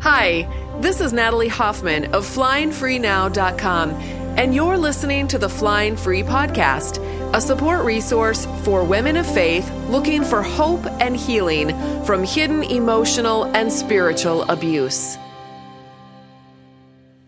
Hi, this is Natalie Hoffman of FlyingFreeNow.com, and you're listening to the Flying Free Podcast, a support resource for women of faith looking for hope and healing from hidden emotional and spiritual abuse.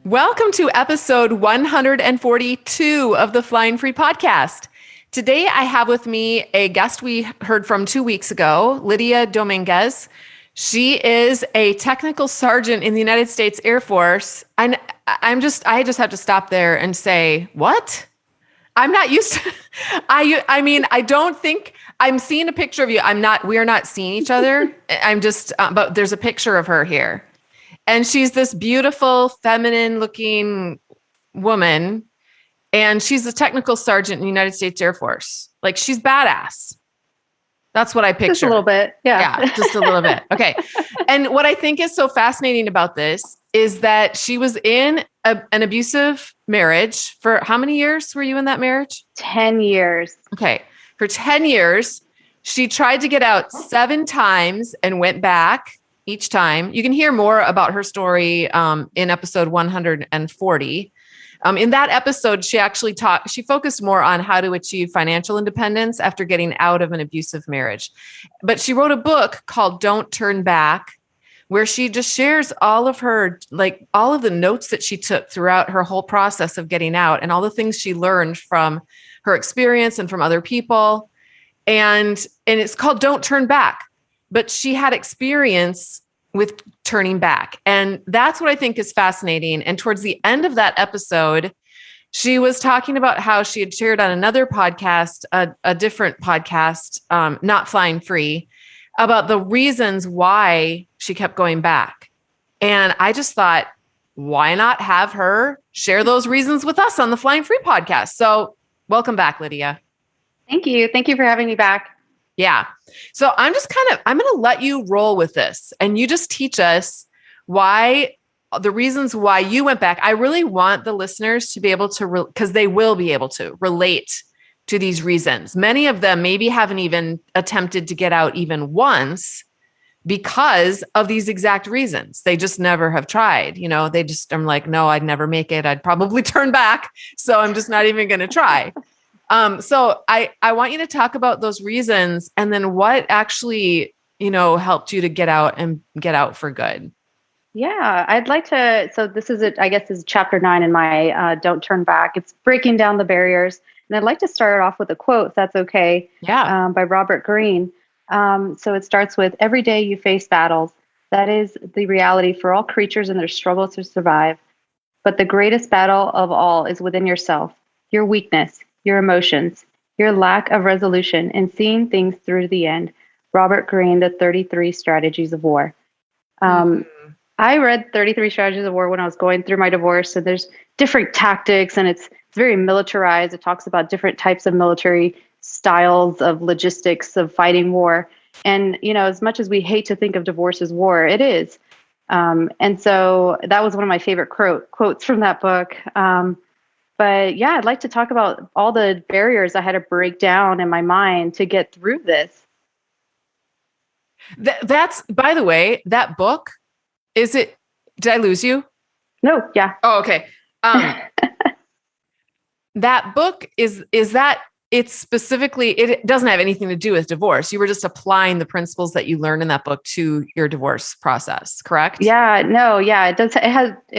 Welcome to episode 142 of the Flying Free Podcast. Today, I have with me a guest we heard from 2 weeks ago, Lydia Dominguez. She is a technical sergeant in the United States Air Force. And I just have to stop there and say, what? I'm not used to, I don't think I'm seeing a picture of you. We are not seeing each other. But there's a picture of her here. And she's this beautiful, feminine looking woman. And she's a technical sergeant in the United States Air Force. Like, she's badass. That's what I picture. Just a little bit. Yeah, just a little bit. Okay. And what I think is so fascinating about this is that she was in an abusive marriage for how many years were you in that marriage? 10 years. Okay. For 10 years, she tried to get out 7 times and went back each time. You can hear more about her story in episode 140. In that episode, she focused more on how to achieve financial independence after getting out of an abusive marriage. But she wrote a book called Don't Turn Back, where she just shares all of the notes that she took throughout her whole process of getting out and all the things she learned from her experience and from other people. And it's called Don't Turn Back. But she had experience with turning back. And that's what I think is fascinating. And towards the end of that episode, she was talking about how she had shared on another podcast, a different podcast, Not Flying Free, about the reasons why she kept going back. And I just thought, why not have her share those reasons with us on the Flying Free podcast? So welcome back, Lydia. Thank you. Thank you for having me back. Yeah. So I'm going to let you roll with this and you just teach us the reasons why you went back. I really want the listeners to be able to, because they will be able to relate to these reasons. Many of them maybe haven't even attempted to get out even once because of these exact reasons. They just never have tried. I'm like, no, I'd never make it. I'd probably turn back. So I'm just not even going to try. So I want you to talk about those reasons and then what actually, helped you to get out and get out for good. Yeah, I'd like to. So this is chapter 9 in my Don't Turn Back. It's breaking down the barriers. And I'd like to start off with a quote, if that's okay. Yeah. By Robert Greene. So it starts with, every day you face battles. That is the reality for all creatures in their struggle to survive. But the greatest battle of all is within yourself, your weakness, your emotions, your lack of resolution, and seeing things through to the end. Robert Greene, The 33 Strategies of War. I read 33 Strategies of War when I was going through my divorce. So there's different tactics and it's very militarized. It talks about different types of military styles of logistics of fighting war. And, as much as we hate to think of divorce as war, it is. And so that was one of my favorite quotes from that book. But yeah, I'd like to talk about all the barriers I had to break down in my mind to get through this. That's, by the way, that book, did I lose you? No, yeah. Oh, okay. That book it doesn't have anything to do with divorce. You were just applying the principles that you learned in that book to your divorce process, correct? Yeah, no, yeah, it does. It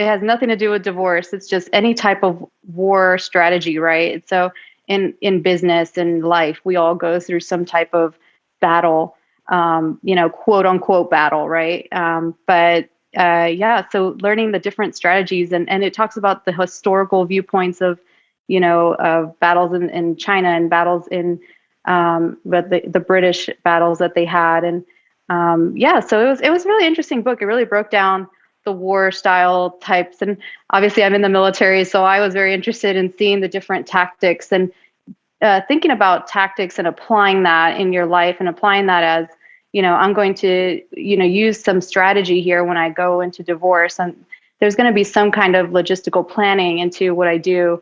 has nothing to do with divorce. It's just any type of war strategy, right? So in business and life, we all go through some type of battle, quote unquote battle, right? So learning the different strategies and it talks about the historical viewpoints of battles in China and battles in the British battles that they had. And so it was a really interesting book. It really broke down the war style types. And obviously I'm in the military, so I was very interested in seeing the different tactics and thinking about tactics and applying that in your life and applying that as, I'm going to, use some strategy here when I go into divorce. And there's going to be some kind of logistical planning into what I do,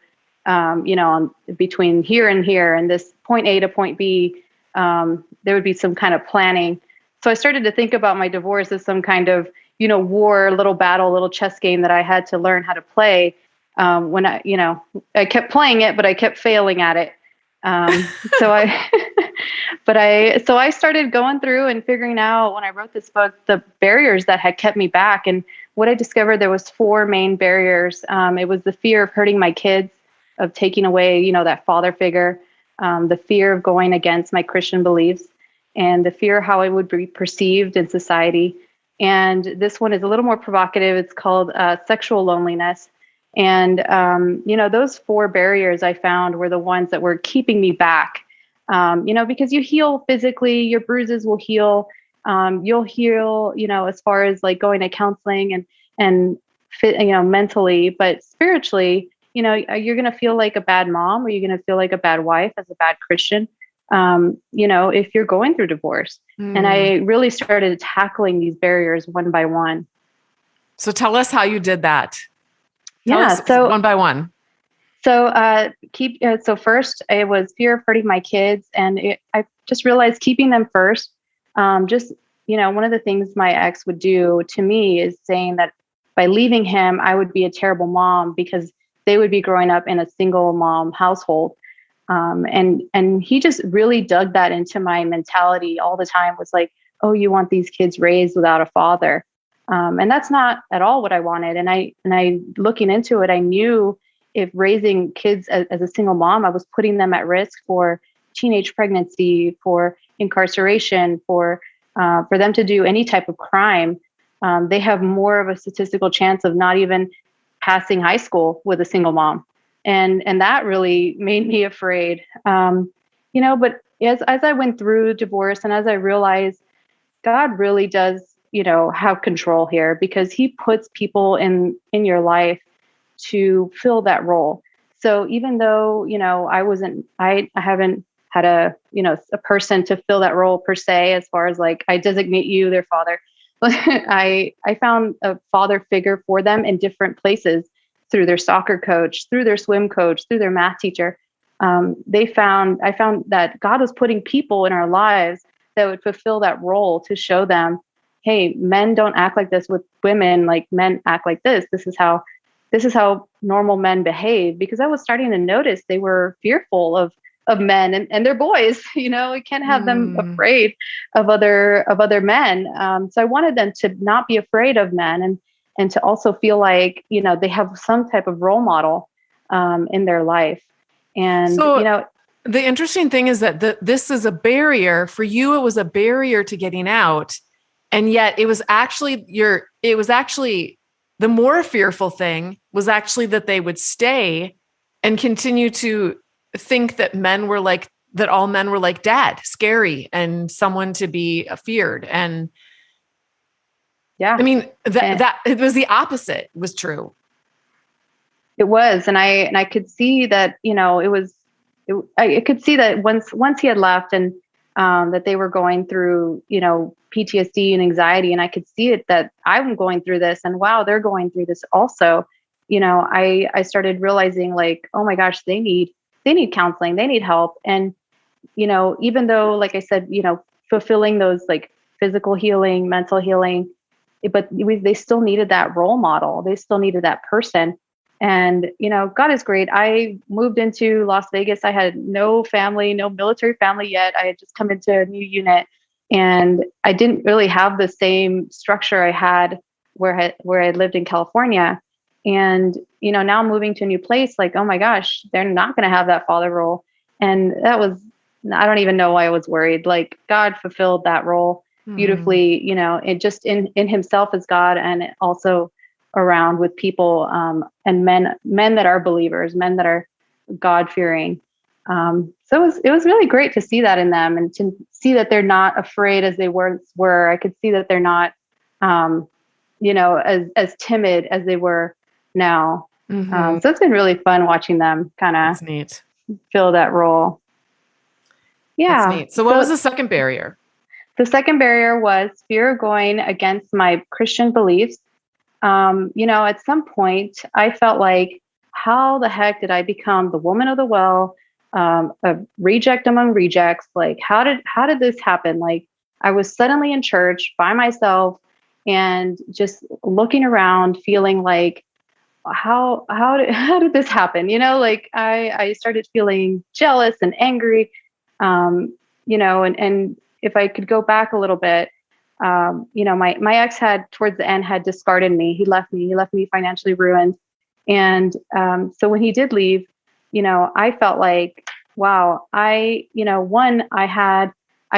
between here and this point A to point B. There would be some kind of planning. So I started to think about my divorce as some kind of, war, little battle, little chess game that I had to learn how to play. When I kept playing it, but I kept failing at it. So I, so I started going through and figuring out when I wrote this book, the barriers that had kept me back. And what I discovered, there was 4 main barriers. It was the fear of hurting my kids, of taking away, that father figure, the fear of going against my Christian beliefs, and the fear of how I would be perceived in society. And this one is a little more provocative. It's called sexual loneliness. And, those 4 barriers I found were the ones that were keeping me back, because you heal physically, your bruises will heal. You'll heal, as far as like going to counseling and fit, mentally, but spiritually, you're going to feel like a bad mom, or you're going to feel like a bad wife as a bad Christian, if you're going through divorce. And I really started tackling these barriers one by one. So tell us how you did that. So one by one. So so first it was fear of hurting my kids, and I just realized keeping them first. One of the things my ex would do to me is saying that by leaving him, I would be a terrible mom because they would be growing up in a single mom household. And he just really dug that into my mentality all the time, was like, oh, you want these kids raised without a father. And that's not at all what I wanted. And I looking into it, I knew if raising kids as a single mom, I was putting them at risk for teenage pregnancy, for incarceration, for them to do any type of crime. They have more of a statistical chance of not even passing high school with a single mom. And that really made me afraid. But as I went through divorce, and as I realized God really does, have control here, because he puts people in your life to fill that role. So even though, I haven't had a person to fill that role per se, as far as like, I designate you their father, but I found a father figure for them in different places, through their soccer coach, through their swim coach, through their math teacher. I found that God was putting people in our lives that would fulfill that role, to show them, hey, men don't act like this with women, like men act like this. This is how normal men behave. Because I was starting to notice they were fearful of men and their boys. We can't have them afraid of other men. So I wanted them to not be afraid of men, and to also feel like, they have some type of role model in their life. And, so, the interesting thing is that this is a barrier for you. It was a barrier to getting out. And yet it was actually the more fearful thing was actually that they would stay and continue to think that all men were like dad, scary, and someone to be feared. And yeah, I mean, that it was the opposite was true. It was. And I could see that, I could see that once he had left, and that they were going through, PTSD and anxiety. And I could see it, that I'm going through this, and wow, they're going through this also. I started realizing, like, oh my gosh, they need counseling, they need help. And, even though, like I said, fulfilling those like physical healing, mental healing, but they still needed that role model. They still needed that person. And, God is great. I moved into Las Vegas. I had no family, no military family yet. I had just come into a new unit, and I didn't really have the same structure I had where I lived in California. And, now moving to a new place, like, oh my gosh, they're not going to have that father role. And I don't even know why I was worried. Like, God fulfilled that role beautifully, it just in himself as God, and also around with people, and men that are believers, men that are God-fearing. So it was really great to see that in them, and to see that they're not afraid as they once were. I could see that they're not, as timid as they were now. So it's been really fun watching them kind of fill that role. Yeah. That's neat. So what was the second barrier? The second barrier was fear of going against my Christian beliefs. At some point I felt like, how the heck did I become the woman of the well, a reject among rejects? Like, how did this happen? Like, I was suddenly in church by myself, and just looking around, feeling like, how did this happen? Like I started feeling jealous and angry, and if I could go back a little bit, my ex had towards the end had discarded me. He left me financially ruined. And so when he did leave, I felt like, wow, I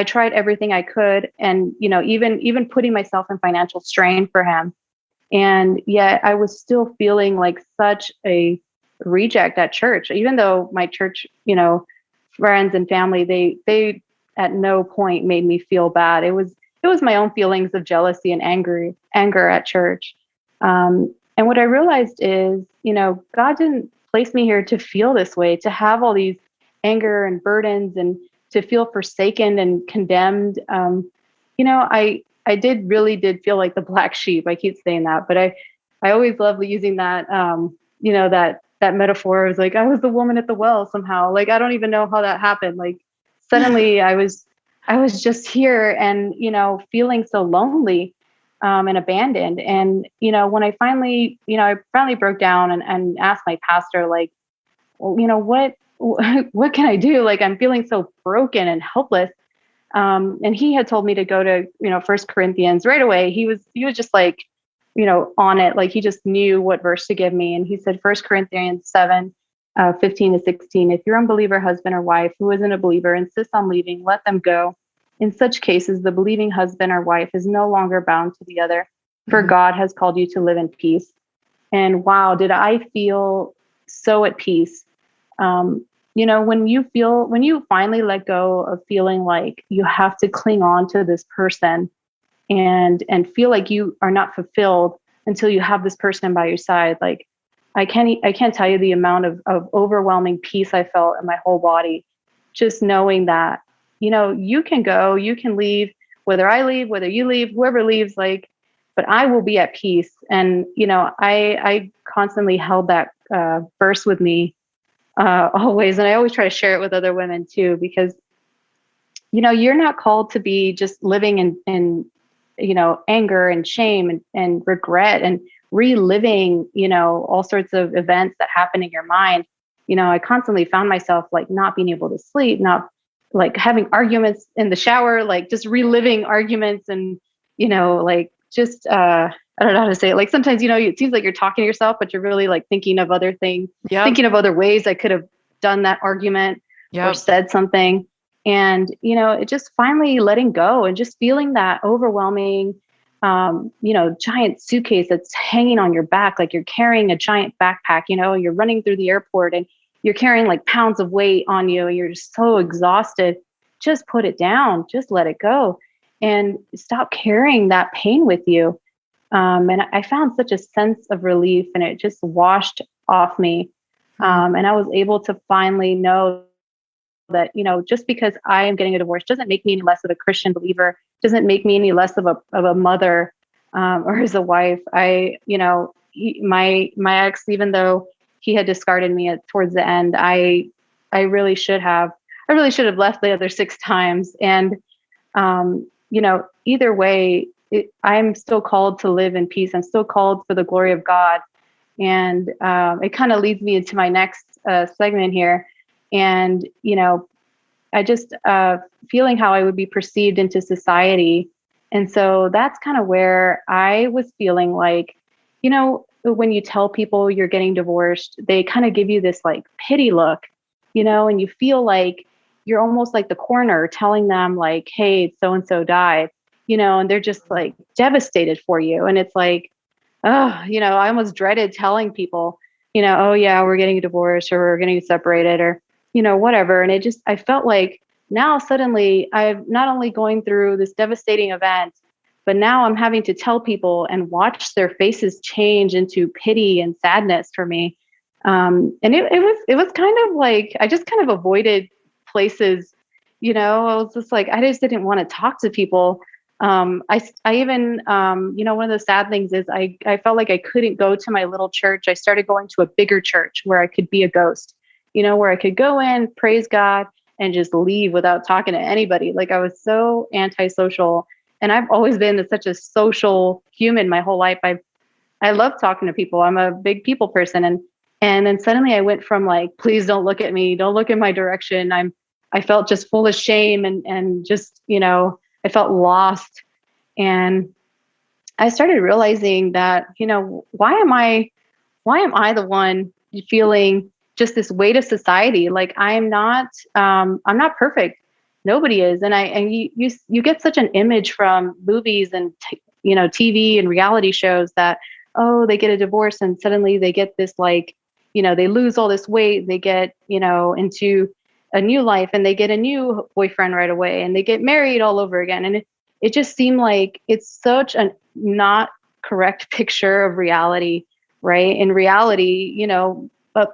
tried everything I could. And, even putting myself in financial strain for him. And yet I was still feeling like such a reject at church, even though my church, friends and family, they at no point made me feel bad. It was my own feelings of jealousy and anger at church. And what I realized is, God didn't place me here to feel this way, to have all these anger and burdens and to feel forsaken and condemned. I did feel like the black sheep. I keep saying that, but I always love using that, that metaphor. Is like, I was the woman at the well somehow. Like, I don't even know how that happened. Like suddenly I was just here and, feeling so lonely, and abandoned. And, when I finally broke down and asked my pastor, like, well, what can I do? Like, I'm feeling so broken and helpless. And he had told me to go to, First Corinthians right away. He was just like, on it. Like he just knew what verse to give me. And he said, First Corinthians 7, 15 to 16, if your unbeliever husband or wife who isn't a believer insists on leaving, let them go. In such cases, the believing husband or wife is no longer bound to the other, for God has called you to live in peace. And wow, did I feel so at peace. When you finally let go of feeling like you have to cling on to this person and feel like you are not fulfilled until you have this person by your side. Like I can't tell you the amount of overwhelming peace I felt in my whole body, just knowing that, you can go, you can leave, whether I leave, whether you leave, whoever leaves, like, but I will be at peace. And, I constantly held that verse with me always. And I always try to share it with other women too, because, you're not called to be just living in anger and shame and regret and reliving, all sorts of events that happen in your mind. I constantly found myself like not being able to sleep, not like having arguments in the shower, like just reliving arguments and, like just, I don't know how to say it. Like sometimes, it seems like you're talking to yourself, but you're really like thinking of other things, thinking of other ways I could have done that argument or said something. And, it just finally letting go and just feeling that overwhelming, giant suitcase that's hanging on your back. Like you're carrying a giant backpack, you're running through the airport and you're carrying like pounds of weight on you and you're just so exhausted. Just put it down, just let it go and stop carrying that pain with you. And I found such a sense of relief and it just washed off me. And I was able to finally know that, just because I am getting a divorce doesn't make me any less of a Christian believer, doesn't make me any less of a mother, or as a wife. My ex, even though he had discarded me towards the end, I really should have left the other 6 times. And, either way, I'm still called to live in peace. I'm still called for the glory of God. And it kind of leads me into my next segment here. And, I just feeling how I would be perceived into society. And so that's kind of where I was feeling like, when you tell people you're getting divorced, they kind of give you this like pity look, and you feel like you're almost like the coroner telling them like, hey, so-and-so died, and they're just like devastated for you. And it's like, oh, I almost dreaded telling people, oh yeah, we're getting a divorce or we're getting separated or, whatever. And I felt like now suddenly I'm not only going through this devastating event, but now I'm having to tell people and watch their faces change into pity and sadness for me. And it was kind of like, I just kind of avoided places, I was just like, I just didn't want to talk to people. I even, one of the sad things is I felt like I couldn't go to my little church. I started going to a bigger church where I could be a ghost, where I could go in, praise God, and just leave without talking to anybody. Like I was so antisocial. and I've always been such a social human my whole life. I love talking to people. I'm a big people person. And then suddenly I went from like, please don't look at me, don't look in my direction. I felt just full of shame and just, I felt lost. And I started realizing that, why am I the one feeling just this weight of society? Like I'm not perfect. Nobody is. And you get such an image from movies and, TV and reality shows that, oh, they get a divorce and suddenly they get this like, they lose all this weight. They get, into a new life and they get a new boyfriend right away and they get married all over again. And it just seemed like it's such a not correct picture of reality, right? In reality,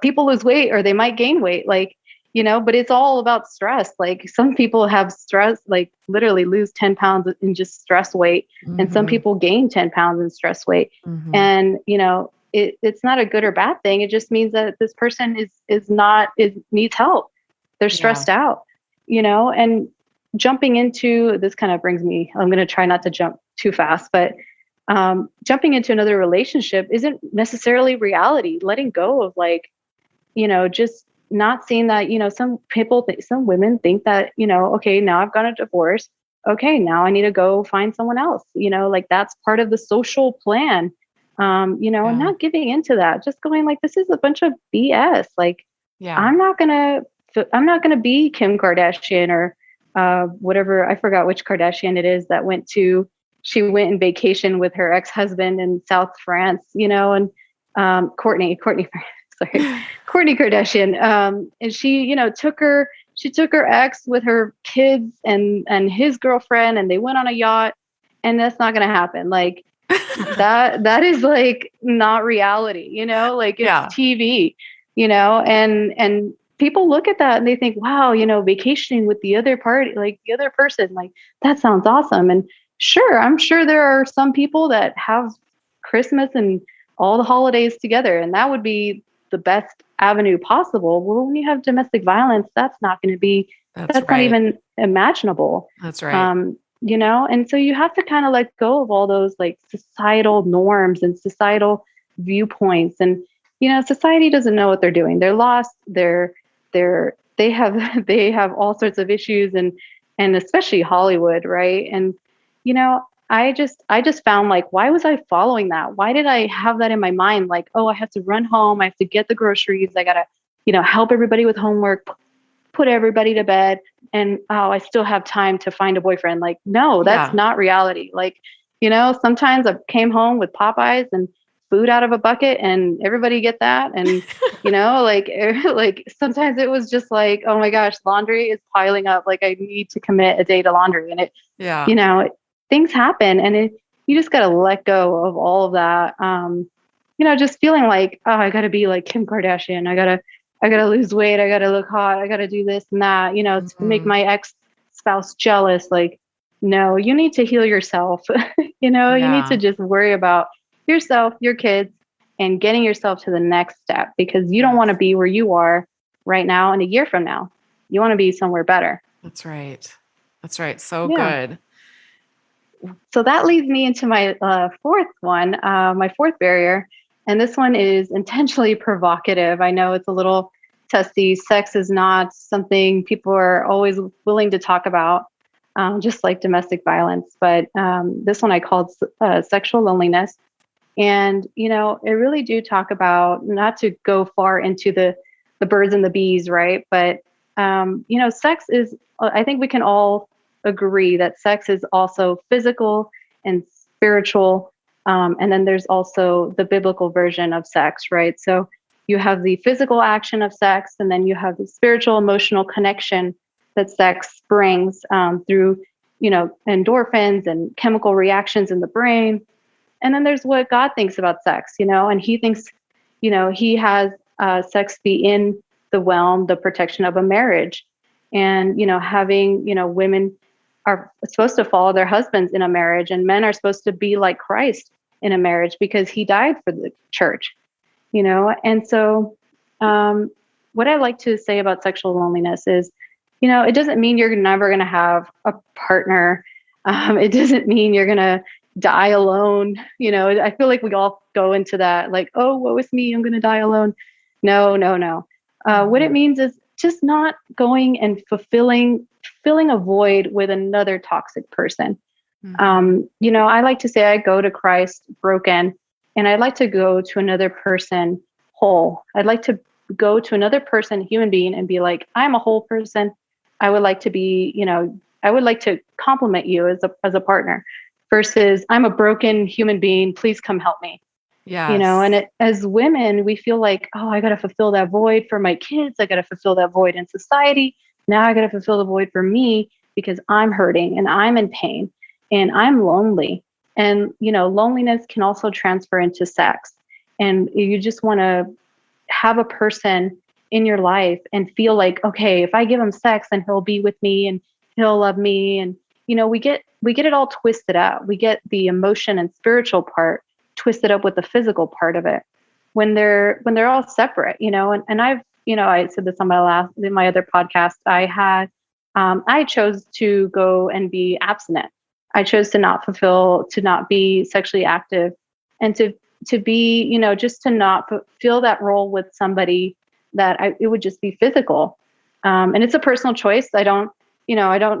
people lose weight or they might gain weight, like, but it's all about stress. Like some people have stress, like literally lose 10 pounds in just stress weight. And some people gain 10 pounds in stress weight. And, it's not a good or bad thing. It just means that this person needs help. They're stressed out, and jumping into this kind of brings me, I'm going to try not to jump too fast, but jumping into another relationship isn't necessarily reality. Letting go of like, just not seeing that, some women think that, okay, now I've got a divorce. Okay, now I need to go find someone else, like that's part of the social plan. And not giving into that, just going like, this is a bunch of BS. Like, I'm not going to be Kim Kardashian or whatever. I forgot which Kardashian it is that she went on vacation with her ex-husband in South France, and Kourtney Kardashian. And she, took her ex with her kids and his girlfriend, and they went on a yacht, and that's not going to happen. Like that is like not reality, like it's TV, and people look at that and they think, wow, vacationing with the other party, like the other person, like that sounds awesome. And sure, I'm sure there are some people that have Christmas and all the holidays together, and that would be the best avenue possible. Well, when you have domestic violence, that's not going to be, that's not even imaginable. That's right. And so you have to kind of let go of all those like societal norms and societal viewpoints. And, society doesn't know what they're doing. They're lost. They have they have all sorts of issues and especially Hollywood, right? And I just found like, why was I following that? Why did I have that in my mind? Like, oh, I have to run home. I have to get the groceries. I gotta, help everybody with homework, put everybody to bed, and oh, I still have time to find a boyfriend. Like, no, that's not reality. Like, sometimes I came home with Popeyes and food out of a bucket and everybody get that. And, like sometimes it was just like, oh my gosh, laundry is piling up. Like I need to commit a day to laundry. And things happen and you just got to let go of all of that. Just feeling like, oh, I got to be like Kim Kardashian. I got to lose weight. I got to look hot. I got to do this and that, to make my ex spouse jealous. Like, no, you need to heal yourself. You need to just worry about yourself, your kids, and getting yourself to the next step, because you don't want to be where you are right now and a year from now. You want to be somewhere better. That's right. So good. So that leads me into my fourth one, my fourth barrier. And this one is intentionally provocative. I know it's a little testy. Sex is not something people are always willing to talk about, just like domestic violence. But this one I called sexual loneliness. And, it really do talk about, not to go far into the birds and the bees, right? But, sex is, I think we can all agree that sex is also physical and spiritual. And then there's also the biblical version of sex, right? So you have the physical action of sex, and then you have the spiritual, emotional connection that sex brings through, endorphins and chemical reactions in the brain. And then there's what God thinks about sex, and he thinks, he has sex be in the realm, the protection of a marriage. And, having, women are supposed to follow their husbands in a marriage, and men are supposed to be like Christ in a marriage because he died for the church, And so what I like to say about sexual loneliness is, it doesn't mean you're never going to have a partner. It doesn't mean you're going to die alone. I feel like we all go into that like, oh, woe is me, I'm going to die alone. No, no, no. What it Mhm. means is just not going and filling a void with another toxic person. Mhm. I like to say I go to Christ broken, and I'd like to go to another person whole. I'd like to go to another person, human being, and be like, I'm a whole person. I would like to be, I would like to compliment you as a partner versus I'm a broken human being. Please come help me. And Yes. as women, we feel like, oh, I got to fulfill that void for my kids. I got to fulfill that void in society. Now I got to fulfill the void for me because I'm hurting and I'm in pain and I'm lonely. And, loneliness can also transfer into sex. And you just want to have a person in your life and feel like, okay, if I give him sex, then he'll be with me and he'll love me. And, we get it all twisted out. We get the emotion and spiritual part twisted up with the physical part of it when they're all separate, and I said this on my other podcast. I chose to go and be abstinent. I chose to not be sexually active, and to be, just to not feel that role with somebody it would just be physical. And it's a personal choice. I don't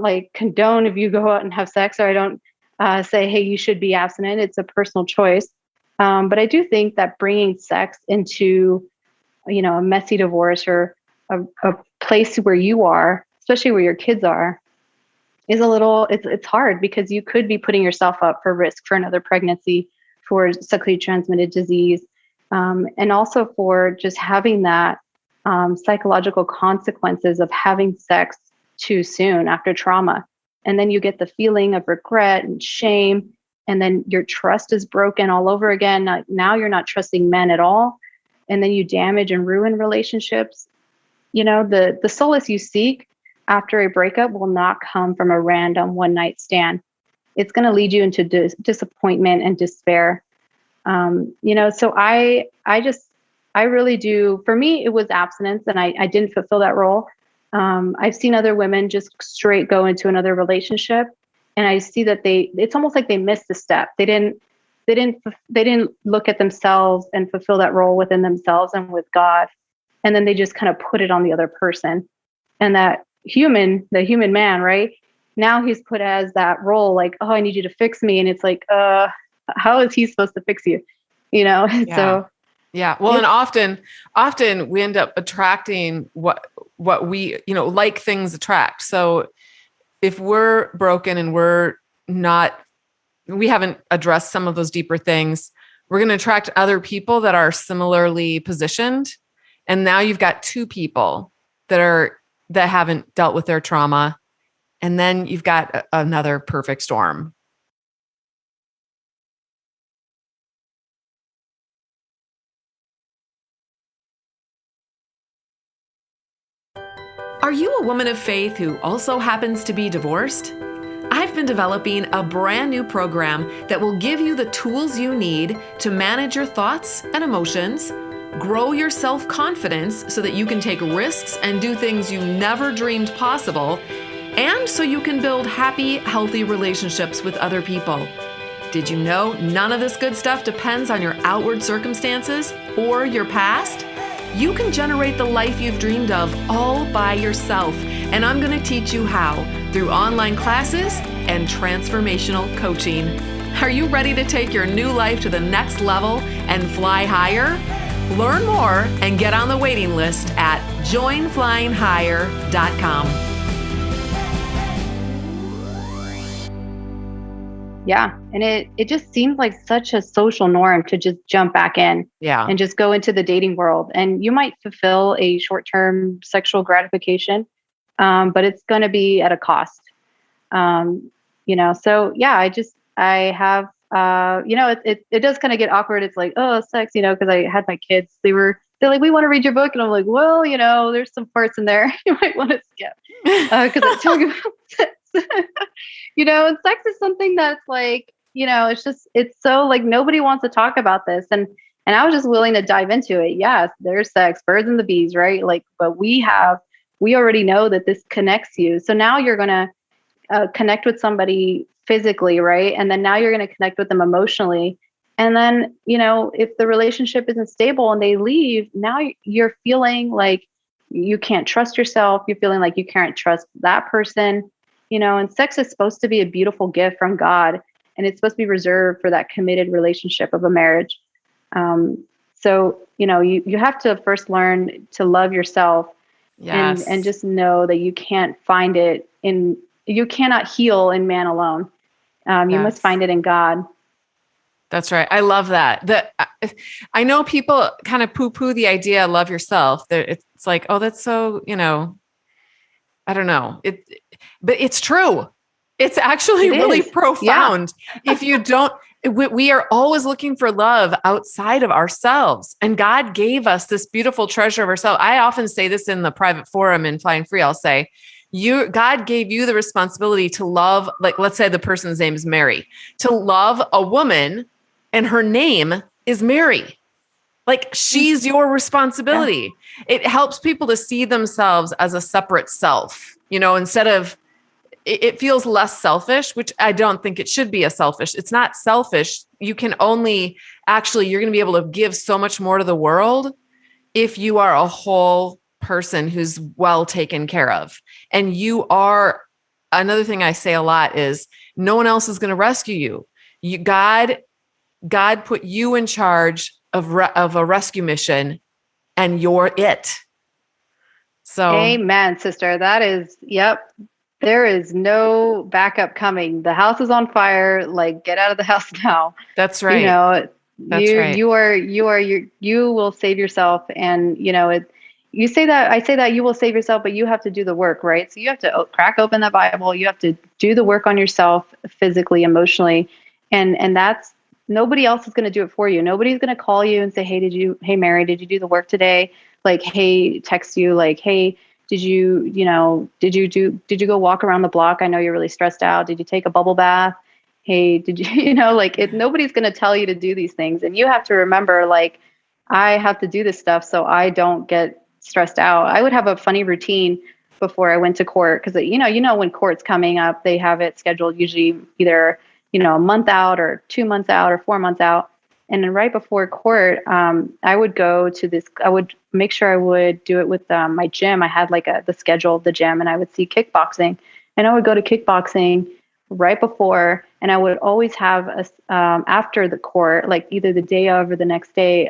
like condone if you go out and have sex, or I don't say, hey, you should be abstinent. It's a personal choice. But I do think that bringing sex into, a messy divorce or a place where you are, especially where your kids are, is it's hard because you could be putting yourself up for risk for another pregnancy, for sexually transmitted disease, and also for just having that psychological consequences of having sex too soon after trauma. And then you get the feeling of regret and shame, and then your trust is broken all over again. Now you're not trusting men at all, and then you damage and ruin relationships. The solace you seek after a breakup will not come from a random one night stand. It's going to lead you into disappointment and despair. So I really do. For me, it was abstinence, and I didn't fulfill that role. I've seen other women just straight go into another relationship, and I see that it's almost like they missed a step. They didn't look at themselves and fulfill that role within themselves and with God. And then they just kind of put it on the other person. And the human man, right? Now he's put as that role, like, oh, I need you to fix me. And it's like, how is he supposed to fix you? Yeah. So Yeah. Well, and it's, often we end up attracting what we, like things attract. So if we're broken and we haven't addressed some of those deeper things, we're going to attract other people that are similarly positioned. And now you've got two people that haven't dealt with their trauma. And then you've got another perfect storm. Are you a woman of faith who also happens to be divorced? I've been developing a brand new program that will give you the tools you need to manage your thoughts and emotions, grow your self-confidence so that you can take risks and do things you never dreamed possible, and so you can build happy, healthy relationships with other people. Did you know none of this good stuff depends on your outward circumstances or your past? You can generate the life you've dreamed of all by yourself, and I'm going to teach you how through online classes and transformational coaching. Are you ready to take your new life to the next level and fly higher? Learn more and get on the waiting list at joinflyinghigher.com. yeah. And it just seems like such a social norm to just jump back in Yeah. and just go into the dating world. And you might fulfill a short-term sexual gratification, but it's going to be at a cost. So yeah, I have, it does kind of get awkward. It's like, oh, sex, because I had my kids, they're like, we want to read your book. And I'm like, well, there's some parts in there you might want to skip. Cause I talk about sex, and sex is something that's like, it's so like, nobody wants to talk about this. And I was just willing to dive into it. Yes, there's sex, birds and the bees, right? Like, but we already know that this connects you. So now you're going to connect with somebody physically, right? And then now you're going to connect with them emotionally. And then, if the relationship isn't stable and they leave, now you're feeling like you can't trust yourself. You're feeling like you can't trust that person, and sex is supposed to be a beautiful gift from God, and it's supposed to be reserved for that committed relationship of a marriage. So, you have to first learn to love yourself and Yes. just know that you can't find it you cannot heal in man alone. You must Yes. find it in God. That's right. I love that. I know people kind of poo-poo the idea, love yourself. It's like, oh, that's so, I don't know. But it's true. It's actually It really is. Yeah. profound. If you don't, we are always looking for love outside of ourselves. And God gave us this beautiful treasure of ourselves. I often say this in the private forum in Flying Free. I'll say, God gave you the responsibility to love, like, let's say the person's name is Mary, to love a woman and her name is Mary. Like, she's your Yeah. responsibility. It helps people to see themselves as a separate self, instead of, it feels less selfish, which I don't think it should be it's not selfish. You can only you're going to be able to give so much more to the world if you are a whole person who's well taken care of. And another thing I say a lot is no one else is going to rescue you. God put you in charge of a rescue mission, and you're it. So Amen, sister. That is, yep. There is no backup coming. The house is on fire. Like, get out of the house now. that's You right. know, That's you right. you are you are you will save yourself. And you say that, I say that you will save yourself, but you have to do the work, right? So you have to crack open the Bible. You have to do the work on yourself physically, emotionally, and that's nobody else is going to do it for you. Nobody's going to call you and say, hey Mary, did you do the work today? Like, hey, text you like, hey, did you go walk around the block? I know you're really stressed out. Did you take a bubble bath? Hey, did you, like, nobody's going to tell you to do these things. And you have to remember, like, I have to do this stuff so I don't get stressed out. I would have a funny routine before I went to court because, when court's coming up, they have it scheduled usually either, a month out or 2 months out or 4 months out. And then right before court, I would go to this. I would make sure I would do it with my gym. I had like the schedule of the gym, and I would see kickboxing, and I would go to kickboxing right before, and I would always have after the court, like either the day of or the next day,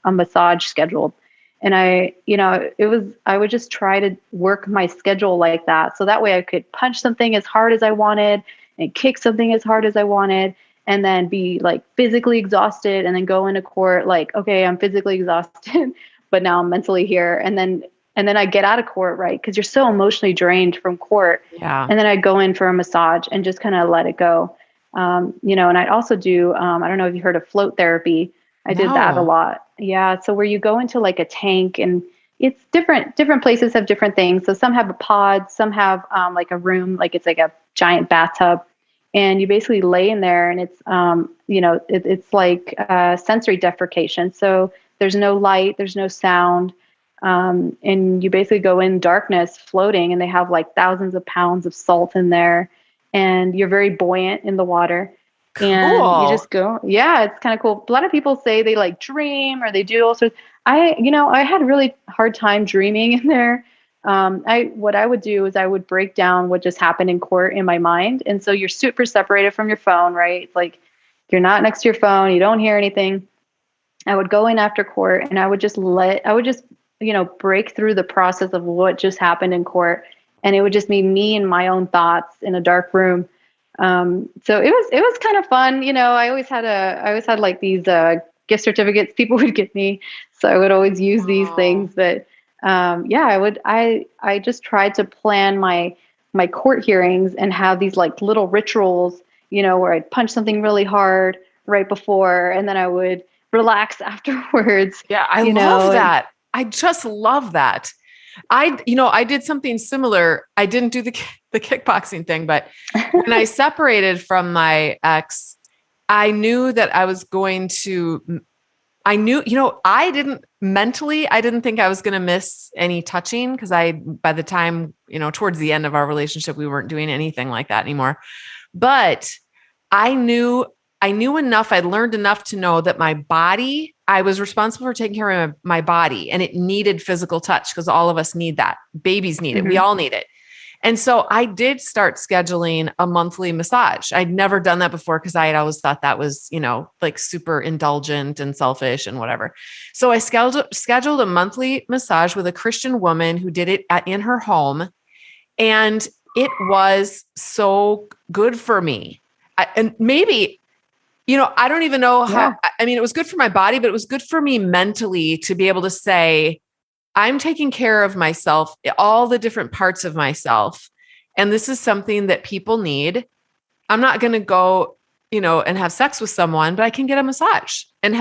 a massage scheduled. And I would just try to work my schedule like that, so that way I could punch something as hard as I wanted and kick something as hard as I wanted, and then be like physically exhausted, and then go into court like, okay, I'm physically exhausted, but now I'm mentally here. And then I get out of court, right? Because you're so emotionally drained from court. Yeah. And then I go in for a massage and just kind of let it go. And I'd also do, I don't know if you heard of float therapy. I did that a No. lot. Yeah. So where you go into like a tank, and it's different places have different things. So some have a pod, some have like a room, like it's like a giant bathtub, and you basically lay in there, and it's it's like sensory deprivation. So there's no light, there's no sound, and you basically go in darkness floating, and they have like thousands of pounds of salt in there, and you're very buoyant in the water, and you Cool. just go. Yeah, it's kind of cool. A lot of people say they like dream or they do all sorts. I had a really hard time dreaming in there. What I would do is I would break down what just happened in court in my mind. And so you're super separated from your phone, right? It's like you're not next to your phone, you don't hear anything. I would go in after court, and I would just, break through the process of what just happened in court. And it would just be me and my own thoughts in a dark room. So it was kind of fun. I always had like these gift certificates people would give me. So I would always use these Oh, things. But yeah, I just tried to plan my court hearings and have these like little rituals, where I'd punch something really hard right before, and then I would relax afterwards, yeah. I love and that. I just love that. I did something similar. I didn't do the kickboxing thing, but when I separated from my ex, I knew that I was going to, I knew, I didn't think I was going to miss any touching because by the time, towards the end of our relationship, we weren't doing anything like that anymore. But I knew enough. I learned enough to know that my body, I was responsible for taking care of my body, and it needed physical touch because all of us need that. Babies need it. We Mm-hmm. all need it. And so I did start scheduling a monthly massage. I'd never done that before because I had always thought that was, like super indulgent and selfish and whatever. So I scheduled a monthly massage with a Christian woman who did it in her home. And it was so good for me. And maybe, I don't even know how, Yeah. I mean, it was good for my body, but it was good for me mentally to be able to say, I'm taking care of myself, all the different parts of myself. And this is something that people need. I'm not going to go, and have sex with someone, but I can get a massage and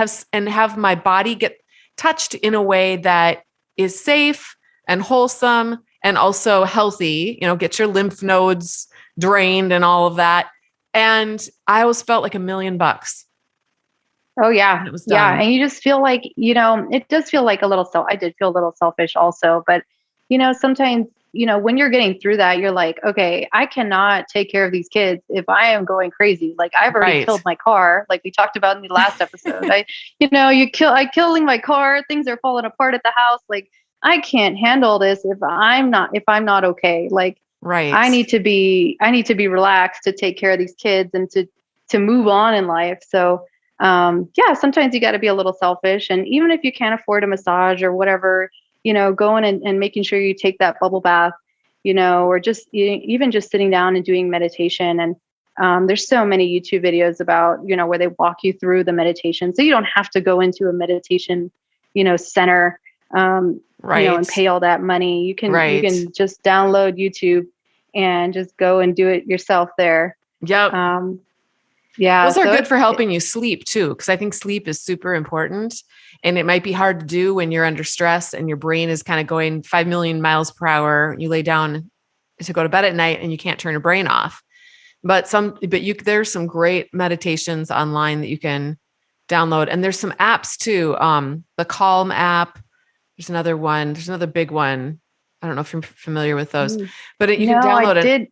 have my body get touched in a way that is safe and wholesome and also healthy, get your lymph nodes drained and all of that. And I always felt like $1,000,000. Oh yeah. When it was Yeah. done. And you just feel like, it does feel like I did feel a little selfish also, but sometimes, when you're getting through that, you're like, okay, I cannot take care of these kids if I am going crazy. Like I've already Right. killed my car. Like we talked about in the last episode, killing my car, things are falling apart at the house. Like I can't handle this if I'm not okay. Like Right. I need to be relaxed to take care of these kids and to move on in life. So yeah, sometimes you got to be a little selfish. And even if you can't afford a massage or whatever, going and making sure you take that bubble bath, or just even just sitting down and doing meditation. And there's so many YouTube videos about, where they walk you through the meditation. So you don't have to go into a meditation, center, Right. and pay all that money. You Right. can just download YouTube and just go and do it yourself there. Yep. Yeah. Those are So good for helping you sleep too, because I think sleep is super important, and it might be hard to do when you're under stress and your brain is kind of going 5 million miles per hour. You lay down to go to bed at night and you can't turn your brain off. There's some great meditations online that you can download, and there's some apps too. The Calm app. There's another one. There's another big one. I don't know if you're familiar with those, but you can download I it. did.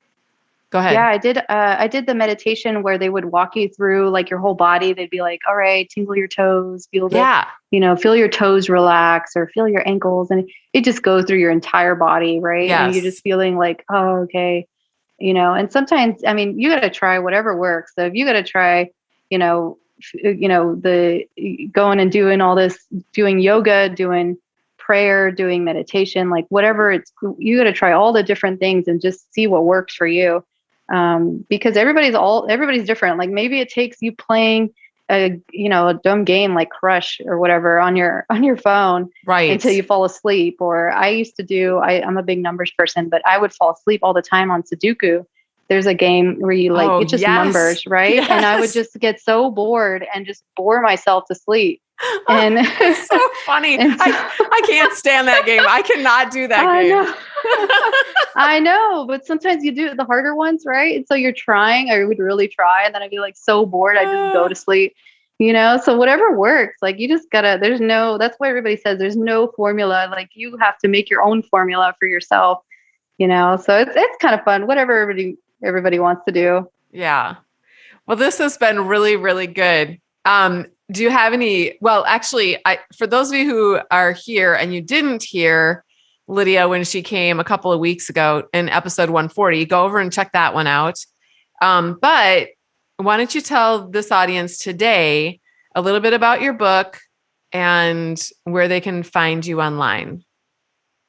Go ahead. Yeah, I did. I did the meditation where they would walk you through like your whole body. They'd be like, "All right, tingle your toes, Yeah. feel your toes relax, or feel your ankles," and it just goes through your entire body, right? And you're Yes. just feeling like, "Oh, okay," And sometimes, I mean, you got to try whatever works. So if you got to try, the going and doing all this, doing yoga, doing prayer, doing meditation, like whatever you got to try all the different things and just see what works for you. Because everybody's different. Like maybe it takes you playing a dumb game like Crush or whatever on your phone Right. until you fall asleep. Or I used to I'm a big numbers person, but I would fall asleep all the time on Sudoku. There's a game where you it's just numbers, right? Yes. And I would just get so bored and just bore myself to sleep. And it's so funny. and so, I can't stand that game. I cannot do that I game. know. I know, but sometimes you do the harder ones, right? And so you're trying, I would really try, and then I'd be like so bored, I just go to sleep, So whatever works, like you just gotta. That's why everybody says there's no formula. Like you have to make your own formula for yourself, So it's kind of fun. Whatever everybody wants to do. Yeah. Well, this has been really, really good. Do you have any? Well, actually, for those of you who are here and you didn't hear Lydia when she came a couple of weeks ago in episode 140, go over and check that one out. But why don't you tell this audience today a little bit about your book and where they can find you online?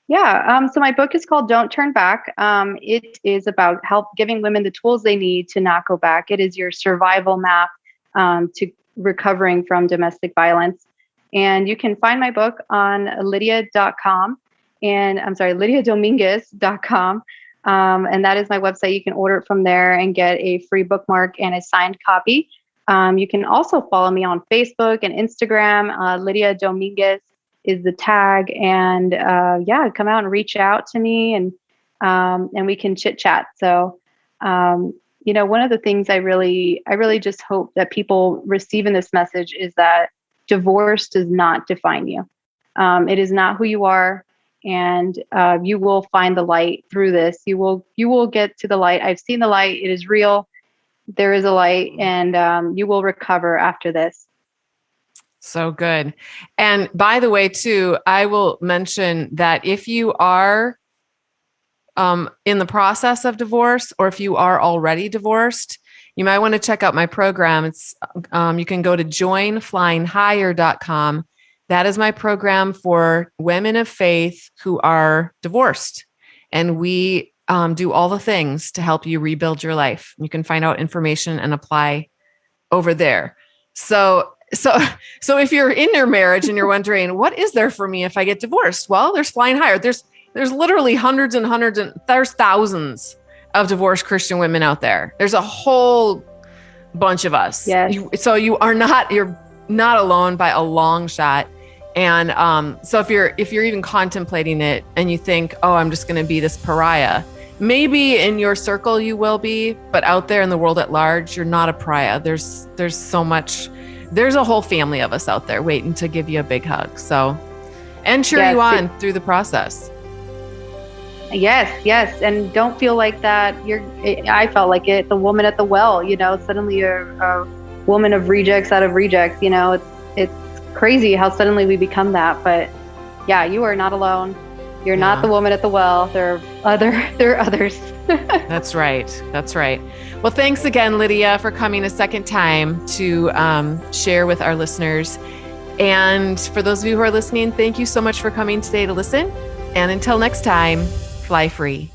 Yeah. So my book is called Don't Turn Back. It is about giving women the tools they need to not go back. It is your survival map to recovering from domestic violence. And you can find my book on lydia.com lydiadominguez.com. And that is my website. You can order it from there and get a free bookmark and a signed copy. You can also follow me on Facebook and Instagram. Lydia Dominguez is the tag. And come out and reach out to me and we can chit chat. So, one of the things I really just hope that people receive in this message is that divorce does not define you. It is not who you are. And you will find the light through this. You will get to the light. I've seen the light. It is real. there is a light, and you will recover after this. So good. And by the way, too, I will mention that if you are in the process of divorce, or if you are already divorced, you might want to check out my program. It's you can go to joinflyinghigher.com. That is my program for women of faith who are divorced. And we do all the things to help you rebuild your life. You can find out information and apply over there. So if you're in your marriage and you're wondering, what is there for me if I get divorced? Well, there's Flying Higher. There's literally hundreds and hundreds, and there's thousands of divorced Christian women out there. There's a whole bunch of us. Yes. You're not alone by a long shot. And so if you're even contemplating it and you think, oh, I'm just going to be this pariah, maybe in your circle you will be, but out there in the world at large, you're not a pariah. There's so much. There's a whole family of us out there waiting to give you a big hug. So, and cheer you on through the process. Yes. And don't feel like that. I felt like it, the woman at the well, suddenly you're a woman of rejects out of rejects, it's crazy how suddenly we become that. But yeah, you are not alone. You're not the woman at the well. There are others. That's right. Well, thanks again, Lydia, for coming a second time to share with our listeners. And for those of you who are listening, thank you so much for coming today to listen. And until next time, fly free.